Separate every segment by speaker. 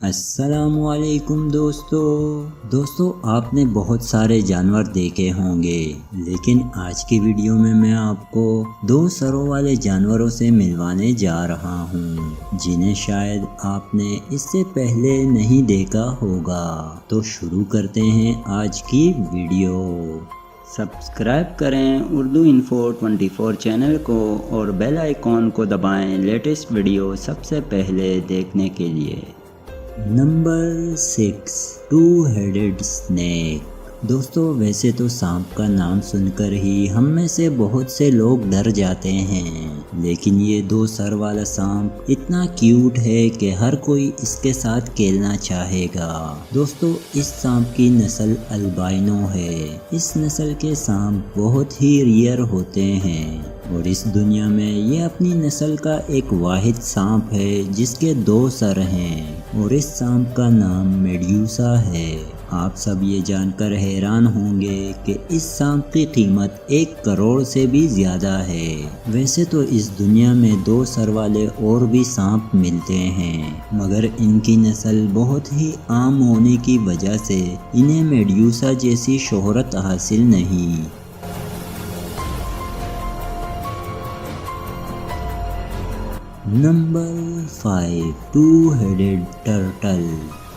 Speaker 1: السلام علیکم دوستو آپ نے بہت سارے جانور دیکھے ہوں گے، لیکن آج کی ویڈیو میں آپ کو 2 سروں والے جانوروں سے ملوانے جا رہا ہوں جنہیں شاید آپ نے اس سے پہلے نہیں دیکھا ہوگا۔ تو شروع کرتے ہیں آج کی ویڈیو۔ سبسکرائب کریں اردو انفو 24 چینل کو اور بیل آئیکن کو دبائیں لیٹسٹ ویڈیو سب سے پہلے دیکھنے کے لیے۔ Number 6 2-headed snake۔ دوستو ویسے تو سانپ کا نام سن کر ہی ہم میں سے بہت سے لوگ ڈر جاتے ہیں، لیکن یہ 2 سر والا سانپ اتنا کیوٹ ہے کہ ہر کوئی اس کے ساتھ کھیلنا چاہے گا۔ دوستو اس سانپ کی نسل البائنو ہے۔ اس نسل کے سانپ بہت ہی ریئر ہوتے ہیں اور اس دنیا میں یہ اپنی نسل کا ایک واحد سانپ ہے جس کے 2 سر ہیں اور اس سانپ کا نام میڈیوسا ہے۔ آپ سب یہ جان کر حیران ہوں گے کہ اس سانپ کی قیمت 1 کروڑ سے بھی زیادہ ہے۔ ویسے تو اس دنیا میں 2 سر والے اور بھی سانپ ملتے ہیں، مگر ان کی نسل بہت ہی عام ہونے کی وجہ سے انہیں میڈیوسا جیسی شہرت حاصل نہیں۔ Number 5 2-headed turtle۔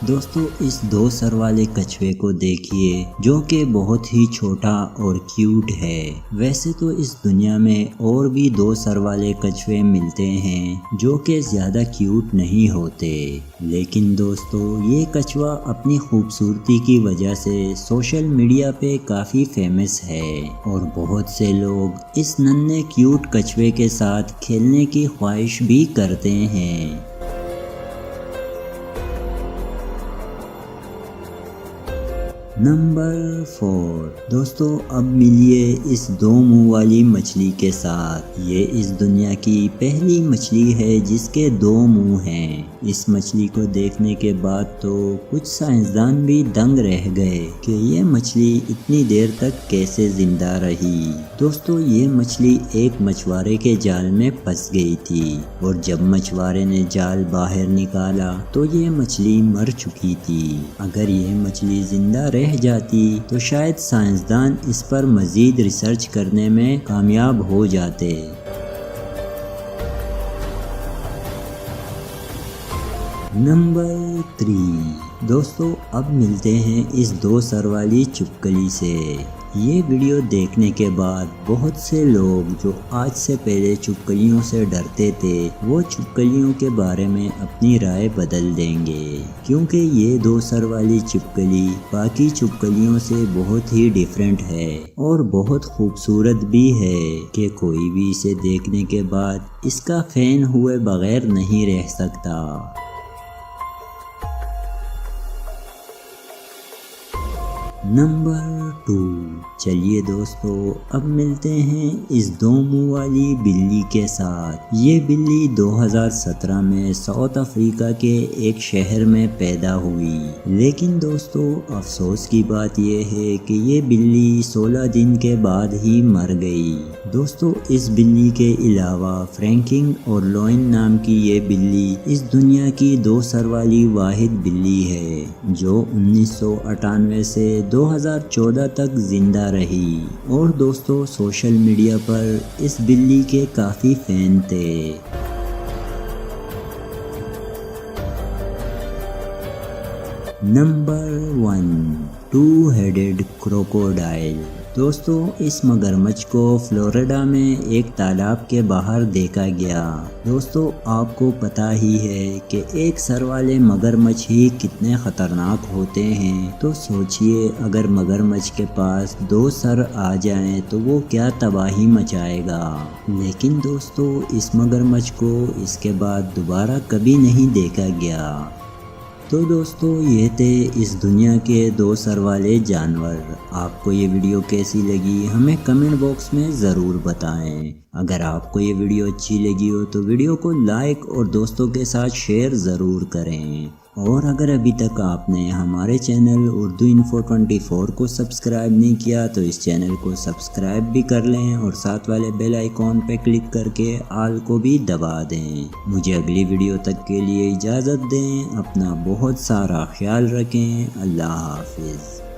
Speaker 1: دوستو اس 2 سر والے کچھوے کو دیکھیے جو کہ بہت ہی چھوٹا اور کیوٹ ہے۔ ویسے تو اس دنیا میں اور بھی 2 سر والے کچھوے ملتے ہیں جو کہ زیادہ کیوٹ نہیں ہوتے، لیکن دوستو یہ کچھوا اپنی خوبصورتی کی وجہ سے سوشل میڈیا پہ کافی فیمس ہے اور بہت سے لوگ اس ننھے کیوٹ کچھوے کے ساتھ کھیلنے کی خواہش بھی کرتے ہیں۔ نمبر 4 دوستو اب ملیے اس 2 منہ والی مچھلی کے ساتھ۔ یہ اس دنیا کی پہلی مچھلی ہے جس کے 2 منہ ہیں۔ اس مچھلی کو دیکھنے کے بعد تو کچھ سائنسدان بھی دنگ رہ گئے کہ یہ مچھلی اتنی دیر تک کیسے زندہ رہی۔ دوستو یہ مچھلی ایک مچھوارے کے جال میں پھنس گئی تھی اور جب مچھوارے نے جال باہر نکالا تو یہ مچھلی مر چکی تھی۔ اگر یہ مچھلی زندہ رہ جاتی تو شاید سائنسدان اس پر مزید ریسرچ کرنے میں کامیاب ہو جاتے۔ نمبر 3 دوستو اب ملتے ہیں اس 2 سر والی چھپکلی سے۔ یہ ویڈیو دیکھنے کے بعد بہت سے لوگ جو آج سے پہلے چھپکلیوں سے ڈرتے تھے وہ چھپکلیوں کے بارے میں اپنی رائے بدل دیں گے، کیونکہ یہ 2 سر والی چھپکلی باقی چھپکلیوں سے بہت ہی ڈیفرنٹ ہے اور بہت خوبصورت بھی ہے کہ کوئی بھی اسے دیکھنے کے بعد اس کا فین ہوئے بغیر نہیں رہ سکتا۔ نمبر 2 چلیے دوستو اب ملتے ہیں اس 2 منہ والی بلی کے ساتھ۔ یہ بلی 2017 میں ساؤتھ افریقہ کے ایک شہر میں پیدا ہوئی، لیکن دوستو افسوس کی بات یہ ہے کہ یہ بلی 16 دن کے بعد ہی مر گئی۔ دوستو اس بلی کے علاوہ فرینکنگ اور لوئن نام کی یہ بلی اس دنیا کی 2 سر والی واحد بلی ہے جو 1998 سے 2014 تک زندہ رہی اور دوستو سوشل میڈیا پر اس بلی کے کافی فین تھے۔ Number 1 2-headed crocodile۔ دوستو اس مگرمچھ کو فلوریڈا میں ایک تالاب کے باہر دیکھا گیا۔ دوستو آپ کو پتہ ہی ہے کہ 1 سر والے مگرمچھ ہی کتنے خطرناک ہوتے ہیں، تو سوچئے اگر مگرمچھ کے پاس 2 سر آ جائیں تو وہ کیا تباہی مچائے گا۔ لیکن دوستو اس مگرمچھ کو اس کے بعد دوبارہ کبھی نہیں دیکھا گیا۔ تو دوستو یہ تھے اس دنیا کے 2 سر والے جانور۔ آپ کو یہ ویڈیو کیسی لگی ہمیں کمنٹ باکس میں ضرور بتائیں۔ اگر آپ کو یہ ویڈیو اچھی لگی ہو تو ویڈیو کو لائک اور دوستوں کے ساتھ شیئر ضرور کریں۔ اور اگر ابھی تک آپ نے ہمارے چینل اردو انفو 24 کو سبسکرائب نہیں کیا تو اس چینل کو سبسکرائب بھی کر لیں اور ساتھ والے بیل آئیکن پہ کلک کر کے آل کو بھی دبا دیں۔ مجھے اگلی ویڈیو تک کے لیے اجازت دیں، اپنا بہت سارا خیال رکھیں، اللہ حافظ۔